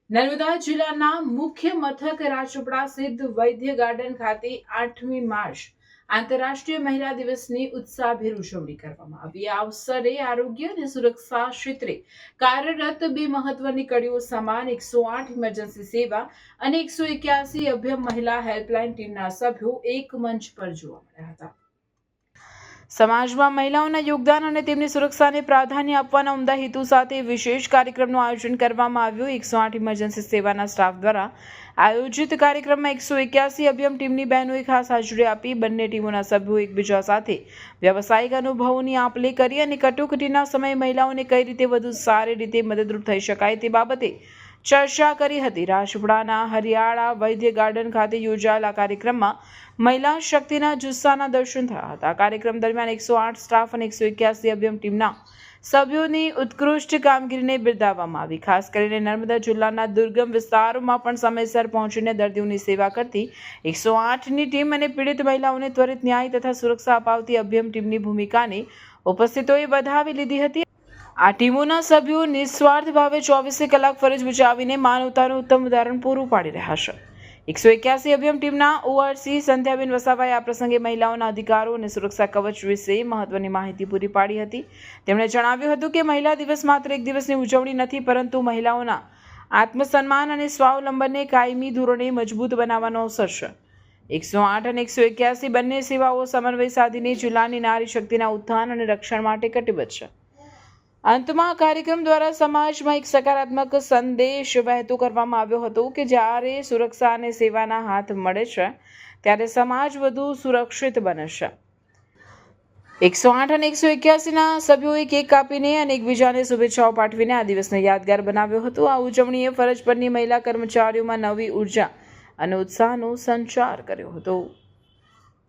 નર્મદા જિલ્લાના મુખ્ય મથક રાજપીપળા સ્થિત વૈદ્ય ગાર્ડન ખાતે 8મી માર્ચ આંતરરાષ્ટ્રીય મહિલા દિવસની ઉત્સાહભેર ઉજવણી કરવામાં આવી। આ અવસરે આરોગ્ય અને સુરક્ષા ક્ષેત્રે કાર્યરત બે મહત્વની કડીઓ સમાન 108 ઇમરજન્સી સેવા અને 181 અભયમ મહિલા હેલ્પલાઇન ટીમના સભ્યો એક મંચ પર જોવા મળ્યા હતા। સમાજમાં મહિલાઓના યોગદાન અને તેમની સુરક્ષાને પ્રાધાન્ય આપવાના ઉમદા હેતુ સાથે વિશેષ કાર્યક્રમનું આયોજન કરવામાં આવ્યું। 108 ઇમરજન્સી સેવાના સ્ટાફ દ્વારા આયોજિત કાર્યક્રમમાં 181 અભયમ ટીમની બહેનોએ ખાસ હાજરી આપી બંને ટીમોના સભ્યો એકબીજા સાથે વ્યવસાયિક અનુભવોની આપ-લે કરી અને કટોકટીના સમયે મહિલાઓને કઈ રીતે વધુ સારી રીતે મદદરૂપ થઈ શકાય તે બાબતે ચર્ચા કરી હતી। રાજપીપળાના હરિયાળા વૈદ્ય ગાર્ડન ખાતે યોજાયેલા કાર્યક્રમમાં મહિલા શક્તિના જુસ્સાના દર્શન થયા હતા। કાર્યક્રમ દરમિયાન 108 સ્ટાફ અને 181 અભયમ ટીમના સભ્યોની ઉત્કૃષ્ટ કામગીરીને બિરદાવવામાં આવી। ખાસ કરીને નર્મદા જિલ્લાના દુર્ગમ વિસ્તારોમાં પણ સમયસર પહોંચીને દર્દીઓની સેવા કરતી 108ની ટીમ અને પીડિત મહિલાઓને ત્વરિત ન્યાય તથા સુરક્ષા અપાવતી અભયમ ટીમની ભૂમિકાને ઉપસ્થિતોએ વધાવી લીધી હતી। આ ટીમોના સભ્યો નિસ્વાર્થ ભાવે 24 કલાક ફરજ બજાવીને માનવતાનું ઉત્તમ ઉદાહરણ પૂરું પાડી રહ્યા છે। 181 અભયમ ટીમના ઓઆરસી સંધ્યાબેન વસાવાએ આ પ્રસંગે મહિલાઓના અધિકારો અને સુરક્ષા કવચ વિશે મહત્વની માહિતી પૂરી પાડી હતી। તેમણે જણાવ્યું હતું કે મહિલા દિવસ માત્ર એક દિવસની ઉજવણી નથી, પરંતુ મહિલાઓના આત્મસન્માન અને સ્વાવલંબનને કાયમી ધોરણે મજબૂત બનાવવાનો અવસર છે। 108 અને 181 બંને સેવાઓ સમન્વય સાધીને જિલ્લાની નારી શક્તિના ઉત્થાન અને રક્ષણ માટે કટિબદ્ધ છે। અંતમાં કાર્યક્રમ દ્વારા સમાજમાં એક સકારાત્મક સંદેશ વહેતો કરવામાં આવ્યો હતો કે જ્યારે સુરક્ષા અને સેવાના હાથ મળે છે ત્યારે સમાજ વધુ સુરક્ષિત બને છે। 108 અને 181ના સભ્યોએ કેક કાપીને અને એકબીજાને શુભેચ્છાઓ પાઠવીને આ દિવસને યાદગાર બનાવ્યો હતો। આ ઉજવણીએ ફરજ પરની મહિલા કર્મચારીઓમાં નવી ઉર્જા અને ઉત્સાહનો સંચાર કર્યો હતો।